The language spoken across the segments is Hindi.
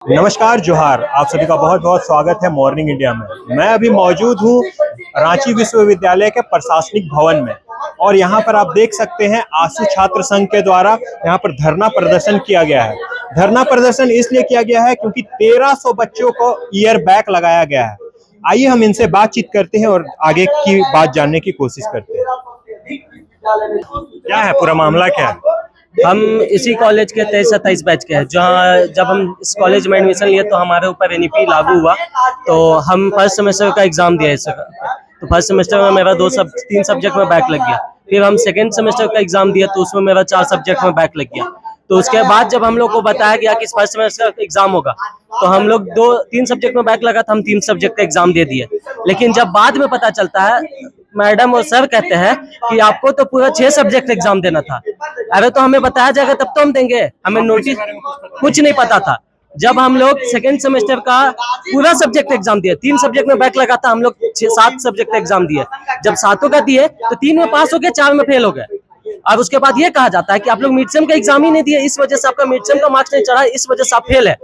नमस्कार जोहार। आप सभी का बहुत बहुत स्वागत है मॉर्निंग इंडिया में। मैं अभी मौजूद हूँ रांची विश्वविद्यालय के प्रशासनिक भवन में और यहाँ पर आप देख सकते हैं आशु छात्र संघ के द्वारा यहाँ पर धरना प्रदर्शन किया गया है। धरना प्रदर्शन इसलिए किया गया है क्योंकि 1300 बच्चों को ईयर बैग लगाया गया है। आइए हम इनसे बातचीत करते हैं और आगे की बात जानने की कोशिश करते हैं। क्या है पूरा मामला, क्या है? हम इसी कॉलेज के 23-27 बैच के हैं। जहाँ जब हम इस कॉलेज में एडमिशन लिए तो हमारे ऊपर एनईपी लागू हुआ, तो हम फर्स्ट सेमेस्टर का एग्जाम दिया इस तो फर्स्ट सेमेस्टर में मेरा 3 सब्जेक्ट में बैक लग गया। फिर हम सेकेंड सेमेस्टर का एग्जाम दिया तो उसमें मेरा 4 सब्जेक्ट में बैक लग गया। तो उसके बाद जब हम लोग को बताया गया कि फर्स्ट सेमेस्टर का एग्जाम होगा तो हम लोग 3 सब्जेक्ट में बैक लगा था, हम 3 सब्जेक्ट का एग्जाम दे दिए। लेकिन जब बाद में पता चलता है, मैडम और सर कहते हैं कि आपको तो पूरा 6 सब्जेक्ट एग्जाम देना था। अरे तो हमें बताया जाएगा तब तो हम देंगे, हमें नोटिस कुछ नहीं पता था। जब हम लोग सेकेंड सेमेस्टर का पूरा सब्जेक्ट एग्जाम दिए, 3 सब्जेक्ट में बैक लगा था, हम लोग 7 सब्जेक्ट एग्जाम दिए। जब 7 का दिए तो 3 में पास हो गए, 4 में फेल हो गए। और उसके बाद ये कहा जाता है कि आप लोग मिड सेम का एग्जाम ही नहीं दिए, इस वजह से आपका मिड सेम का मार्क्स नहीं चढ़ा, इस वजह से आप फेल है।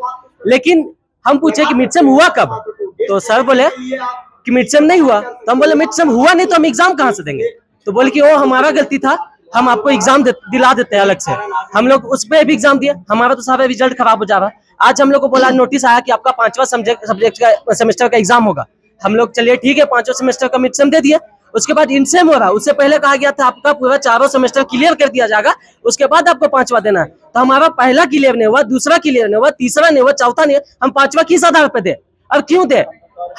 लेकिन हम पूछे कि मिड सेम हुआ कब, तो सर बोले कि मिड सेम नहीं हुआ। तो हम बोले मिड सेम हुआ नहीं तो हम एग्जाम कहाँ से देंगे? तो बोले कि वो हमारा गलती था, हम आपको एग्जाम दिला देते हैं अलग से। हम लोग उस पर भी एग्जाम दिए, हमारा तो सारा रिजल्ट खराब हो जा रहा है। आज हम लोग को बोला, नोटिस आया कि आपका 5वां सब्जेक्ट का सेमेस्टर का एग्जाम होगा। हम लोग चलिए ठीक है, 5वां सेमेस्टर का मिड सेम दे दिए। उसके बाद इनसेम हो रहा, उससे पहले कहा गया था आपका पूरा 4 सेमेस्टर क्लियर कर दिया जाएगा, उसके बाद आपको 5वां देना है। तो हमारा पहला क्लियर नहीं हुआ, दूसरा क्लियर नहीं हुआ, तीसरा नहीं हुआ, चौथा नहीं, हम 5वां किस आधार पे दे और क्यों दे?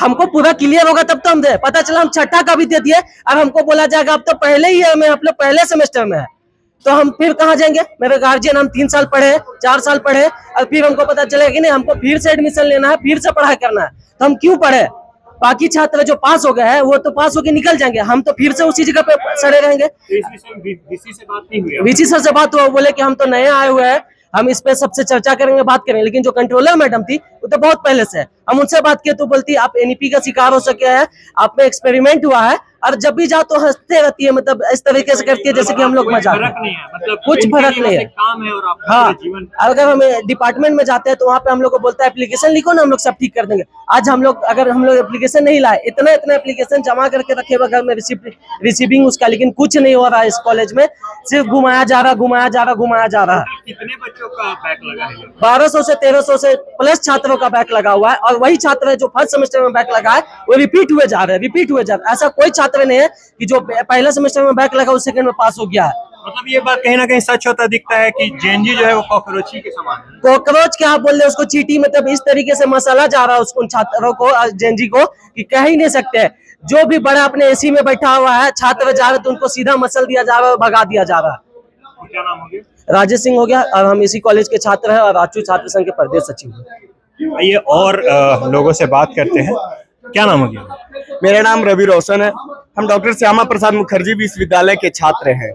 हमको पूरा क्लियर होगा तब तो हम दे। पता चला हम 6ठा का भी दे दिए और हमको बोला जाएगा अब तो पहले ही है, में आप लोग पहले सेमेस्टर में है, तो हम फिर कहाँ जाएंगे? मेरे गार्जियन, हम 3 साल पढ़े, 4 साल पढ़े और फिर हमको पता चलेगा कि नहीं हमको फिर से एडमिशन लेना है, फिर से पढ़ाई करना है, तो हम क्यों पढ़े? बाकी छात्र जो पास हो गए हैं वो तो पास होके निकल जाएंगे, हम तो फिर से उसी जगह पे सड़े रहेंगे। वीसी सर से बात हुआ, बोले कि हम तो नए आए हुए हैं, हम इस पे सबसे चर्चा करेंगे, बात करेंगे। लेकिन जो कंट्रोलर मैडम थी वो तो बहुत पहले से है, हम उनसे बात किए तो बोलती आप एनईपी का शिकार हो सके हैं, आप में एक्सपेरिमेंट हुआ है, और जब भी जाओ तो हंसते रहती है, मतलब इस तरीके से करती है जैसे कि हम लोग मजाक। मतलब कुछ फर्क नहीं है। काम है और हाँ, अगर हम डिपार्टमेंट में जाते हैं तो वहाँ पे हम लोग को बोलता है एप्लीकेशन लिखो ना, हम लोग सब ठीक कर देंगे। आज हम लोग एप्लीकेशन नहीं लाए, इतना एप्लीकेशन जमा करके रखे घर में रिसीविंग उसका, लेकिन कुछ नहीं हो रहा है इस कॉलेज में, सिर्फ घुमाया जा रहा। कितने बच्चों का बैक लगा है? 1200 से 1300 से प्लस छात्रों का बैक लगा हुआ है, और वही छात्र है जो फर्स्ट सेमेस्टर में बैक लगा है वो रिपीट हुए जा रहे हैं। ऐसा कोई छात्र नहीं है कि जो पहले सेमेस्टर में बैक लगा उस सेकंड में पास हो गया है। मतलब ये बात कहीं ना कहीं सच होता दिखता है कि जेएनजी जो है वो कॉकरोची के समान है। कॉकरोच क्या आप बोल रहे हैं उसको? चीटी, मतलब इस तरीके से मसाला जा रहा है उन छात्रों को, जेएनजी को, कि कह ही नहीं सकते। जो भी बड़ा अपने एसी में बैठा हुआ है, छात्र जा रहे तो उनको सीधा मसल दिया जा रहा है, भगा दिया जा रहा है। क्या नाम हो गया? राजेश सिंह हो गया, और हम इसी कॉलेज के छात्र हैं और आशु छात्र संघ के प्रदेश सचिव हैं। आइए और लोगों से बात करते हैं। क्या नाम हो गया? मेरा नाम रवि रोशन है, हम डॉक्टर श्यामा प्रसाद मुखर्जी विश्वविद्यालय के छात्र हैं।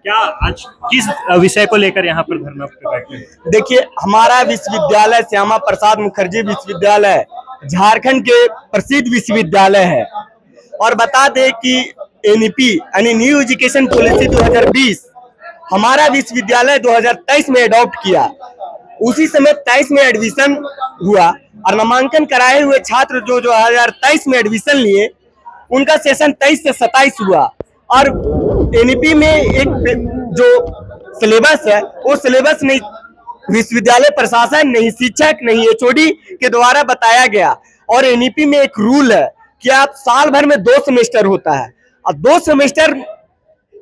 क्या आज किस विषय को लेकर यहाँ पर धरना पे बैठे हैं? देखिए, हमारा विश्वविद्यालय श्यामा प्रसाद मुखर्जी विश्वविद्यालय झारखंड के प्रसिद्ध विश्वविद्यालय है, और बता दें कि एनईपी यानी न्यू एजुकेशन पॉलिसी 2020 हमारा विश्वविद्यालय 2023 में अडॉप्ट किया। उसी समय 23 में एडमिशन हुआ, और नामांकन कराए हुए छात्र जो 2023 में एडमिशन लिए उनका सेशन 23 से 27 हुआ। और एनईपी में एक जो सिलेबस है वो सिलेबस नहीं विश्वविद्यालय प्रशासन, नहीं शिक्षक, नहीं एचओडी के द्वारा बताया गया। और एनईपी में एक रूल है कि आप साल भर में 2 सेमेस्टर होता है, और 2 सेमेस्टर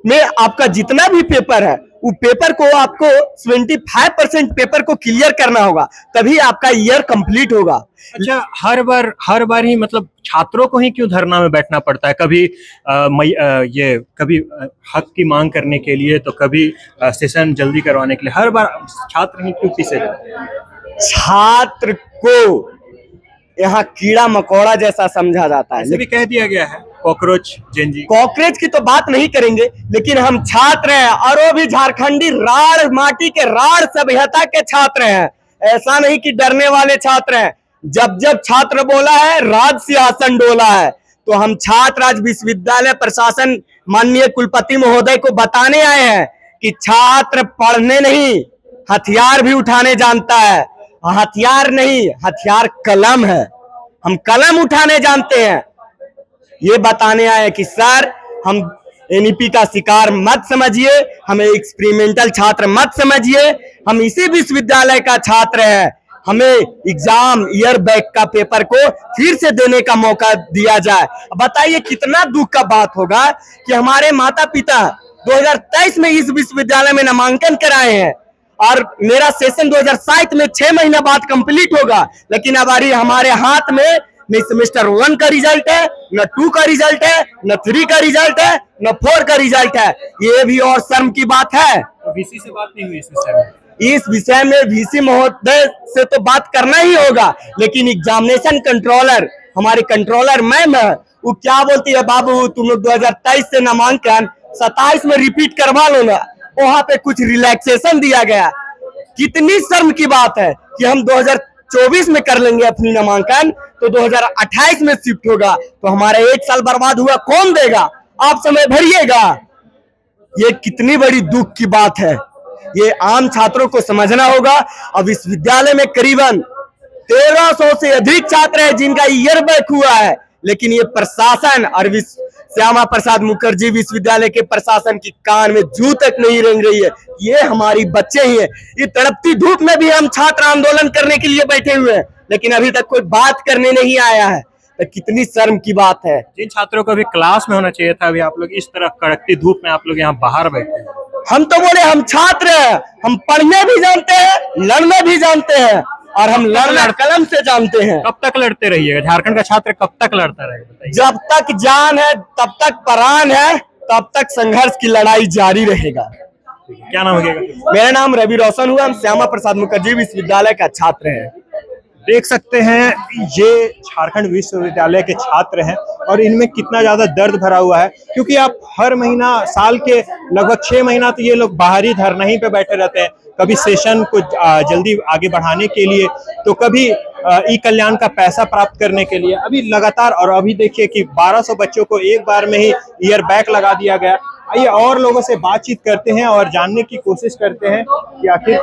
में आपका जितना भी पेपर है वो पेपर को आपको 75% पेपर को क्लियर करना होगा, तभी आपका ईयर कंप्लीट होगा। अच्छा, हर बार ही मतलब छात्रों को ही क्यों धरना में बैठना पड़ता है? कभी कभी हक की मांग करने के लिए, तो कभी सेशन जल्दी करवाने के लिए, हर बार छात्र ही क्यों पीछे जाते हैं? छात्र को यहाँ कीड़ा मकोड़ा जैसा समझा जाता है। ऐसे भी कह दिया गया है कॉकरोच जेएनजी। कॉकरोच की तो बात नहीं करेंगे, लेकिन हम छात्र हैं, और वो भी झारखंडी राड़ माटी के राड़ सभ्यता के छात्र हैं। ऐसा नहीं कि डरने वाले छात्र हैं। जब जब छात्र बोला है, राज सिंहासन डोला है। तो हम छात्र आज विश्वविद्यालय प्रशासन माननीय कुलपति महोदय को बताने आए हैं कि छात्र पढ़ने नहीं, हथियार भी उठाने जानता है। हथियार नहीं, हथियार कलम है। हम कलम उठाने जानते हैं। ये बताने आए कि सर हम एनईपी का शिकार मत समझिए, हमें एक्सपेरिमेंटल छात्र मत समझिए, हम इसी विश्वविद्यालय का छात्र हैं। हमें एग्जाम ईयर बैक का पेपर को फिर से देने का मौका दिया जाए। बताइए कितना दुख का बात होगा कि हमारे माता पिता 2023 में इस विश्वविद्यालय में नामांकन कराए हैं और मेरा सेशन 2007 में 6 महीना बाद कंप्लीट होगा, लेकिन अब हमारे हाथ में न सेमेस्टर 1 का रिजल्ट है, न 2 का रिजल्ट है, न 3 का रिजल्ट है, न 4 का रिजल्ट है। ये भी और शर्म की बात है। वीसी से बात नहीं हुई इस विषय में? इस विषय में वीसी महोदय से तो बात करना ही होगा, लेकिन एग्जामिनेशन कंट्रोलर, हमारे कंट्रोलर मैम है, वो क्या बोलती है, बाबू तुम लोग 2023 से नामांकन 27 में रिपीट करवा लो ना। वहां पे कुछ रिलैक्सेशन दिया गया। कितनी शर्म की बात है कि हम 2024 में कर लेंगे अपनी नामांकन, तो 2028 में शिफ्ट होगा, तो हमारा 1 साल बर्बाद हुआ, कौन देगा? आप समय भरिएगा। ये कितनी बड़ी दुख की बात है, ये आम छात्रों को समझना होगा। अब इस विद्यालय में करीबन 1300 से अधिक छात्र हैं जिनका ईयर बैक हुआ है, लेकिन ये प्रशासन और श्यामा प्रसाद मुखर्जी विश्वविद्यालय के प्रशासन की कान में जू तक नहीं रेंग रही है। ये हमारी बच्चे ही हैं। ये तड़पती धूप में भी हम छात्र आंदोलन करने के लिए बैठे हुए हैं, लेकिन अभी तक कोई बात करने नहीं आया है। तो कितनी शर्म की बात है। जिन छात्रों को अभी क्लास में होना चाहिए था, अभी आप लोग इस तरह कड़कती धूप में आप लोग यहाँ बाहर बैठे हैं। हम तो बोले हम छात्र हैं, हम पढ़ने भी जानते हैं, लड़ने भी जानते हैं, और हम लड़ना कलम से जानते हैं। कब तक लड़ते रहिएगा? झारखंड का छात्र कब तक लड़ता रहेगा? जब तक जान है, तब तक प्राण है, तब तक संघर्ष की लड़ाई जारी रहेगा। क्या नाम है? मेरा नाम रवि रोशन हुआ, हम श्यामा प्रसाद मुखर्जी विश्वविद्यालय का छात्र हैं। देख सकते हैं ये झारखंड विश्वविद्यालय के छात्र हैं और इनमें कितना ज्यादा दर्द भरा हुआ है, क्योंकि आप हर महीना, साल के लगभग 6 महीना तो ये लोग बाहरी धरना ही पे बैठे रहते हैं। कभी सेशन को जल्दी आगे बढ़ाने के लिए, तो कभी ई कल्याण का पैसा प्राप्त करने के लिए। अभी लगातार, और अभी देखिए कि 1200 बच्चों को एक बार में ही ईयर बैक लगा दिया गया। आइए और लोगों से बातचीत करते हैं और जानने की कोशिश करते हैं कि आखिर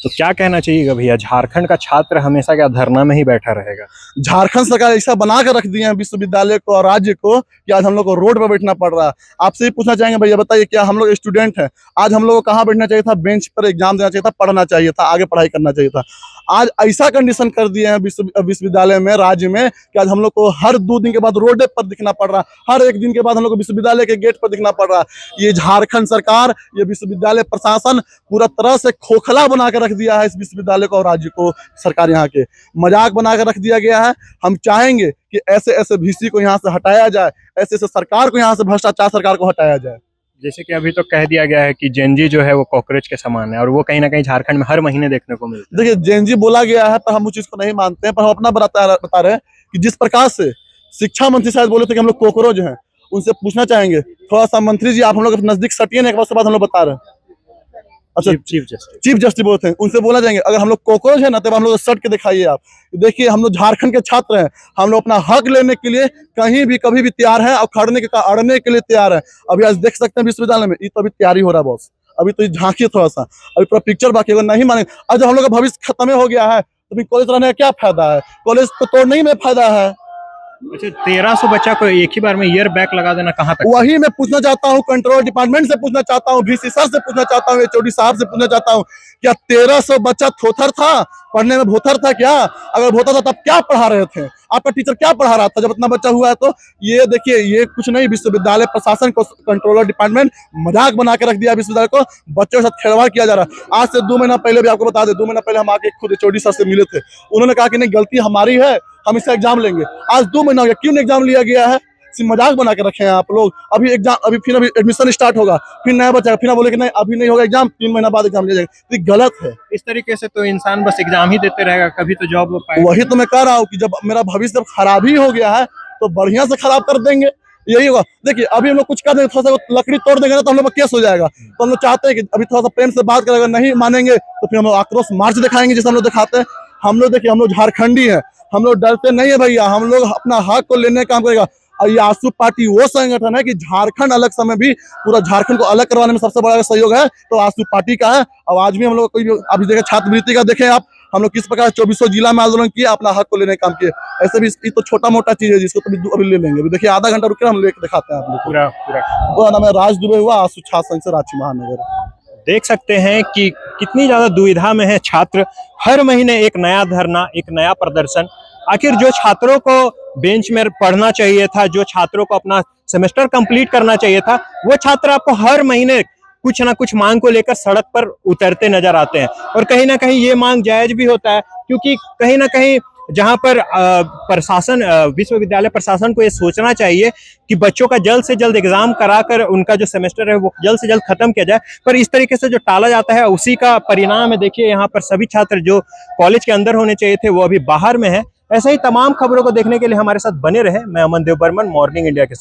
तो क्या कहना चाहिएगा भैया, झारखंड का छात्र हमेशा क्या धरना में ही बैठा रहेगा? झारखंड सरकार ऐसा बना कर रख दिए हैं विश्वविद्यालय को और राज्य को कि आज हम लोग को रोड पर बैठना पड़ रहा है। आपसे ही पूछना चाहेंगे भैया, बताइए क्या हम लोग स्टूडेंट हैं, आज हम लोग को कहाँ बैठना चाहिए था? बेंच पर एग्जाम देना चाहिए था, पढ़ना चाहिए था, आगे पढ़ाई करना चाहिए था। आज ऐसा कंडीशन कर दिए हैं विश्वविद्यालय में, राज्य में, कि आज हम लोग को हर 2 दिन के बाद रोड पर दिखना पड़ रहा है, हर 1 दिन के बाद हम लोग को विश्वविद्यालय के गेट पर दिखना पड़ रहा है। ये झारखंड सरकार, ये विश्वविद्यालय प्रशासन पूरा तरह से खोखला बना कर रख दिया है इस विश्वविद्यालय को और राज्य को। सरकार यहाँ के मजाक बना कर रख दिया गया है। हम चाहेंगे कि ऐसे ऐसे वीसी को यहाँ से हटाया जाए, ऐसे ऐसे सरकार को यहाँ से, भ्रष्टाचार सरकार को हटाया जाए। जैसे कि अभी तो कह दिया गया है कि जेनजी जो है वो कॉकरोच के समान है, और वो कहीं ना कहीं झारखंड में हर महीने देखने को मिलता है। देखिए, जेनजी बोला गया है, पर हम उस चीज को नहीं मानते हैं, पर हम अपना बता रहे हैं कि जिस प्रकार से शिक्षा मंत्री शायद बोले थे कि हम लोग कॉकरोच हैं, उनसे पूछना चाहेंगे थोड़ा सा, मंत्री जी आप हम लोग नजदीक सटिए ना, एक बार हम लोग बता रहे हैं। अच्छा, चीफ जस्टिस बोलते हैं, उनसे बोला जाएंगे अगर हम लोग कॉकरोच है ना, तब हम लोग सट के दिखाइए। आप देखिए, हम लोग झारखंड के छात्र हैं, हम लोग अपना हक लेने के लिए कहीं भी कभी भी तैयार हैं और खड़ने के अड़ने के लिए तैयार है। अभी आज देख सकते हैं विश्वविद्यालय में, ये तो अभी तैयारी हो रहा है बॉस, अभी तो झांकिए थोड़ा सा, अभी पूरा पिक्चर बाकी, अगर नहीं मानेंगे, आज जब हम लोग का भविष्य खत्म हो गया है, तो कॉलेज रहने का क्या फायदा है? कॉलेज को तोड़ने में फायदा है। अच्छा, 1300 बच्चा को एक ही बार में ईयर बैक लगा देना कहाँ तक? वही मैं पूछना चाहता हूँ, कंट्रोल डिपार्टमेंट से पूछना चाहता हूँ, वीसी सर से पूछना चाहता हूँ, एचओडी साहब से पूछना चाहता हूँ, क्या 1300 बच्चा थोथर था, पढ़ने में भोथर था क्या? अगर भोथर था तब क्या पढ़ा रहे थे? आपका टीचर क्या पढ़ा रहा था जब इतना बच्चा हुआ है? तो ये देखिए, ये कुछ नहीं, विश्वविद्यालय प्रशासन को, कंट्रोलर डिपार्टमेंट मजाक बना के रख दिया विश्वविद्यालय को, बच्चों के साथ खिलवाड़ किया जा रहा है। आज से 2 महीना पहले भी आपको बता दें, 2 महीना पहले हम आके खुद एचओडी सर से मिले थे, उन्होंने कहा कि नहीं, गलती हमारी है, हम इसका एग्जाम लेंगे। आज 2 महीना हो गया, क्यों एग्जाम लिया गया है? मजाक बना के रखे हैं आप लोग। अभी एग्जाम, अभी एडमिशन स्टार्ट होगा, फिर नया बच्चा, फिर बोले कि नहीं अभी नहीं होगा एग्जाम, 3 महीना बाद एग्जाम लिया जाएगा। तो गलत है। इस तरीके से तो इंसान बस एग्जाम ही देते रहेगा, कभी तो जॉब पाएगा। वही तो मैं कह रहा हूँ कि जब मेरा भविष्य जब खराब ही हो गया है, तो बढ़िया से खराब कर देंगे, यही होगा। देखिए, अभी हम लोग कुछ कर देंगे, थोड़ा सा लकड़ी तोड़ देंगे ना, तो हम लोग केस हो जाएगा। तो हम लोग चाहते हैं कि अभी थोड़ा सा प्रेम से बात करें, अगर नहीं मानेंगे तो फिर हम लोग आक्रोश मार्च दिखाएंगे, जैसे हम लोग दिखाते हैं। हम लोग देखिए, हम लोग झारखंडी हैं, हम लोग डरते नहीं है भैया, हम लोग अपना हक को लेने का काम करेगा। और ये आसू पार्टी वो संगठन है कि झारखंड अलग समय भी पूरा झारखंड को अलग करवाने में सबसे बड़ा सहयोग है तो आसू पार्टी का है। और आज भी हम लोग कोई अभी देखें छात्रवृत्ति का देखें आप, हम लोग किस प्रकार 2400 जिला में आंदोलन किया, अपना हक को लेने का काम किए। ऐसे भी ये तो छोटा मोटा चीज है जिसको तो अभी ले लेंगे। अभी देखिए आधा घंटा रुके, हम लेके दिखाते हैं आप लोग को। पूरा पूरा वो नाम है राज दुबे हुआ, आसू छात्र संघ से रांची महानगर। देख सकते हैं कि कितनी ज्यादा दुविधा में है छात्र। हर महीने एक नया धरना, एक नया प्रदर्शन। आखिर जो छात्रों को बेंच में पढ़ना चाहिए था, जो छात्रों को अपना सेमेस्टर कंप्लीट करना चाहिए था, वो छात्र आपको हर महीने कुछ ना कुछ मांग को लेकर सड़क पर उतरते नजर आते हैं। और कहीं ना कहीं ये मांग जायज भी होता है, क्योंकि कहीं ना कहीं जहां पर प्रशासन, विश्वविद्यालय प्रशासन को ये सोचना चाहिए कि बच्चों का जल्द से जल्द एग्जाम कराकर उनका जो सेमेस्टर है वो जल्द से जल्द खत्म किया जाए, पर इस तरीके से जो टाला जाता है उसी का परिणाम है। देखिए यहाँ पर सभी छात्र जो कॉलेज के अंदर होने चाहिए थे वो अभी बाहर में है। ऐसे ही तमाम खबरों को देखने के लिए हमारे साथ बने रहे। मैं अमन देव बर्मन, मॉर्निंग इंडिया के साथ।